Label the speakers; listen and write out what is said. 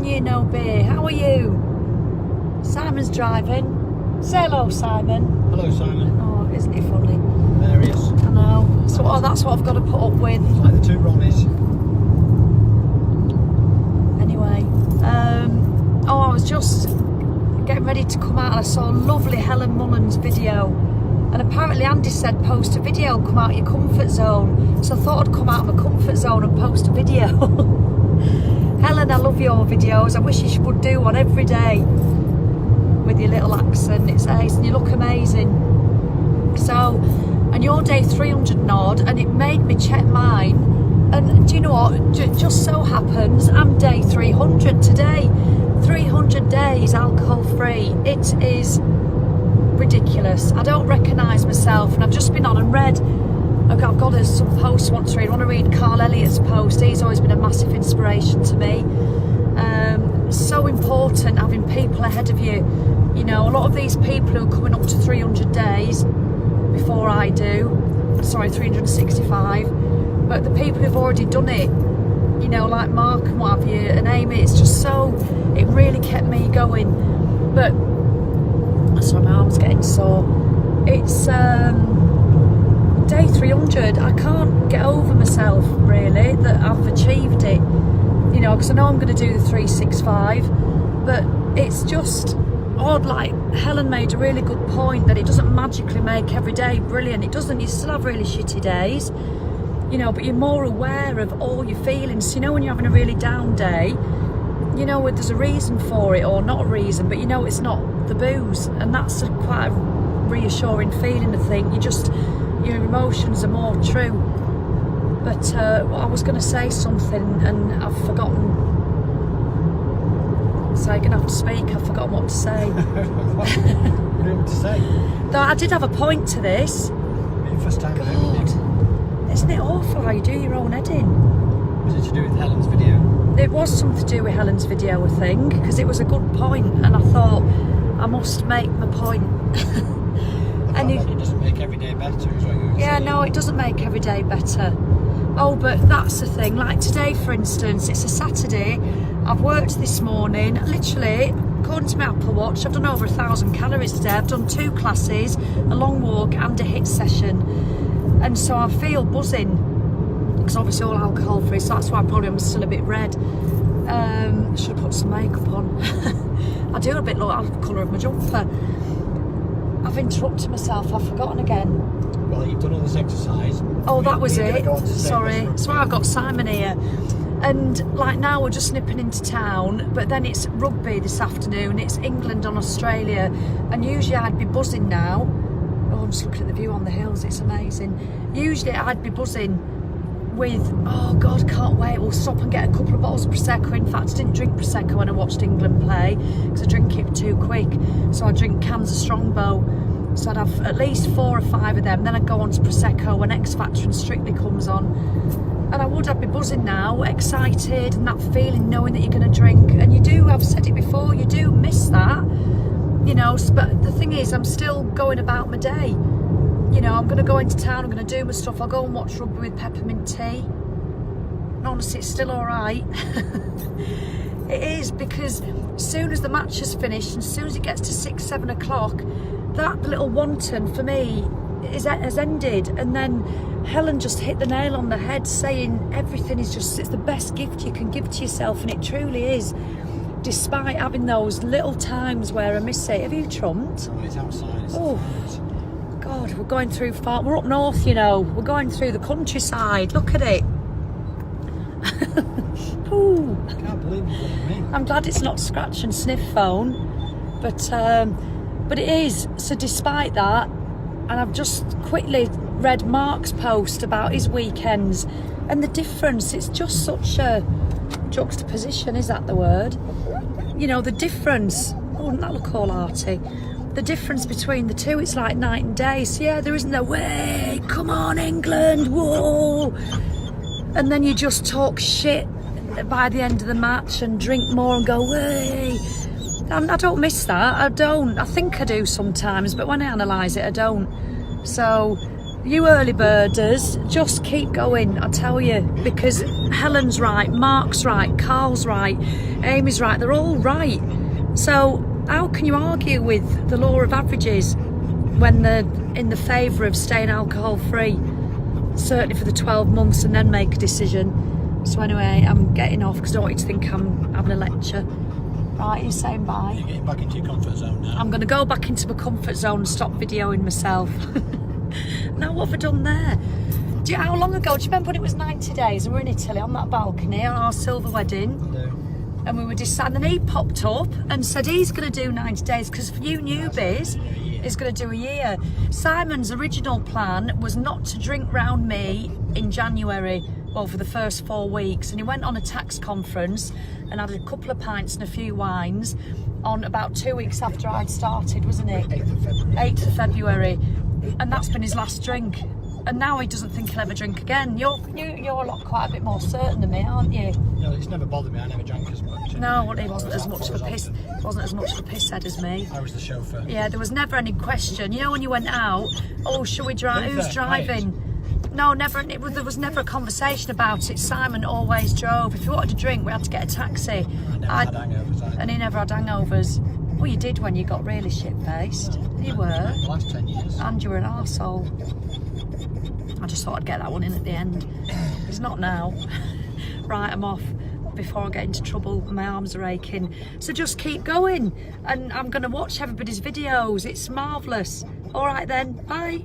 Speaker 1: Long year no beer. How are you? Simon's driving. Say hello, Simon.
Speaker 2: Hello, Simon.
Speaker 1: Oh, isn't he funny?
Speaker 2: There he is.
Speaker 1: I know. So that's what I've got to put up with.
Speaker 2: It's like the two Ronnies.
Speaker 1: Anyway, I was just getting ready to come out and I saw a lovely Helen Mullen's video. And apparently Andy said post a video, come out of your comfort zone. So I thought I'd come out of my comfort zone and post a video. Helen, I love your videos. I wish you would do one every day with your little accent. It's ace and you look amazing. So, and you're day 300 and odd, and it made me check mine. And do you know what? Just so happens I'm day 300 today. 300 days alcohol free. It is ridiculous. I don't recognise myself, and I've just been on and read. I've got some posts I want to read. I want to read Carl Elliott's post. He's always been a massive inspiration to me. So important having people ahead of you. You know, a lot of these people who are coming up to 300 days before I do, sorry, 365, but the people who've already done it, you know, like Mark and what have you, and Amy, it's just so, it really kept me going. But sorry, my arm's getting sore. It's day 300. I can't get over myself really that I've achieved it, you know, because I know I'm going to do the 365, but it's just odd. Like Helen made a really good point that it doesn't magically make every day brilliant. It doesn't. You still have really shitty days, you know, but you're more aware of all your feelings. You know, when you're having a really down day, you know there's a reason for it or not a reason, but you know it's not the booze, and that's quite a reassuring feeling. I think your emotions are more true. But I was going to say something and I've forgotten. So you're going to have to speak. I've forgotten what to say.
Speaker 2: What do you want to say?
Speaker 1: Though I did have a point to this.
Speaker 2: First time
Speaker 1: God,
Speaker 2: ever.
Speaker 1: isn't it awful how you do your own editing?
Speaker 2: Was it to do with Helen's video?
Speaker 1: It was something to do with Helen's video, I think, because it was a good point, and I thought I must make my point.
Speaker 2: And it doesn't make every day better, is what you were saying.
Speaker 1: No, it doesn't make every day better. Oh, but that's the thing. Like today, for instance, it's a Saturday. I've worked this morning. Literally, according to my Apple Watch, I've done over 1,000 calories today. I've done 2 classes, a long walk and a HIIT session. And so I feel buzzing, because obviously all alcohol free, so that's why probably I'm still a bit red. Should have put some makeup on. I do a bit look at the colour of my jumper. I've interrupted myself, I've forgotten again.
Speaker 2: Well, you've done all this exercise.
Speaker 1: Oh, that was it. Sorry.
Speaker 2: That's
Speaker 1: That's why I've got Simon here. And like now we're just nipping into town, but then it's rugby this afternoon. It's England on Australia, and usually I'd be buzzing now. Oh, I'm just looking at the view on the hills. It's amazing. Usually I'd be buzzing with, oh God, can't wait. We'll stop and get a couple of bottles of Prosecco. In fact, I didn't drink Prosecco when I watched England play because I drink it too quick. So I drink cans of Strongbow. So I'd have at least 4 or 5 of them. Then I'd go on to Prosecco when X Factor and Strictly comes on. And I'd be buzzing now, excited, and that feeling knowing that you're going to drink. And you do, I've said it before, you do miss that, you know. But the thing is, I'm still going about my day. You know, I'm going to go into town, I'm going to do my stuff. I'll go and watch rugby with peppermint tea. And honestly, it's still all right. It is, because as soon as the match is finished, and as soon as it gets to 6, 7 o'clock, that little wanton for me has ended. And then Helen just hit the nail on the head, saying everything is just, it's the best gift you can give to yourself, and it truly is, despite having those little times where I miss it. Have you trumped?
Speaker 2: When it's outside, it's
Speaker 1: Oh God, we're going through far, we're up north, you know, we're going through the countryside. Look at it. Ooh.
Speaker 2: I can't believe you got me.
Speaker 1: I'm glad it's not scratch and sniff phone, but it is. So despite that, and I've just quickly read Mark's post about his weekends and the difference. It's just such a juxtaposition, is that the word? You know, the difference. Oh, wouldn't that look all arty? The difference between the two, it's like night and day. So yeah, there isn't no way, come on England, whoa. And then you just talk shit by the end of the match and drink more and go, way. I don't miss that, I don't. I think I do sometimes, but when I analyse it, I don't. So You early birders, just keep going, I tell you, because Helen's right, Mark's right, Carl's right, Amy's right, they're all right. So how can you argue with the law of averages when they're in the favour of staying alcohol free, certainly for the 12 months, and then make a decision? So anyway, I'm getting off because I don't want you to think I'm having a lecture. Right, you're saying bye?
Speaker 2: You're getting back into your comfort zone now.
Speaker 1: I'm going to go back into my comfort zone and stop videoing myself. Now what have I done there? How long ago? Do you remember when it was 90 days and we were in Italy on that balcony on our silver wedding?
Speaker 2: No.
Speaker 1: And we were deciding, and he popped up and said he's going to do 90 days because for you newbies, he's going to do a year. Simon's original plan was not to drink round me in January, well, for the first 4 weeks. And he went on a tax conference and had a couple of pints and a few wines on about 2 weeks after I'd started, wasn't it?
Speaker 2: 8th of February.
Speaker 1: 8th of February. And that's been his last drink. And now he doesn't think he'll ever drink again. You're a lot quite a bit more certain than me, aren't you?
Speaker 2: No, it's never bothered me. I never drank as much.
Speaker 1: No, well, he wasn't as much of a piss. Wasn't as much of a pisshead as me.
Speaker 2: I was the chauffeur.
Speaker 1: Yeah, there was never any question. You know, when you went out, oh, shall we drive? Who's driving? No, never. There was never a conversation about it. Simon always drove. If you wanted a drink, we had to get a taxi.
Speaker 2: I never had hangovers either.
Speaker 1: And he never had hangovers. Well, you did when you got really shit-faced. You were.
Speaker 2: The last 10 years.
Speaker 1: And you were an arsehole. I just thought I'd get that one in at the end. It's not now. Right, I'm off before I get into trouble. My arms are aching. So just keep going. And I'm going to watch everybody's videos. It's marvellous. All right then. Bye.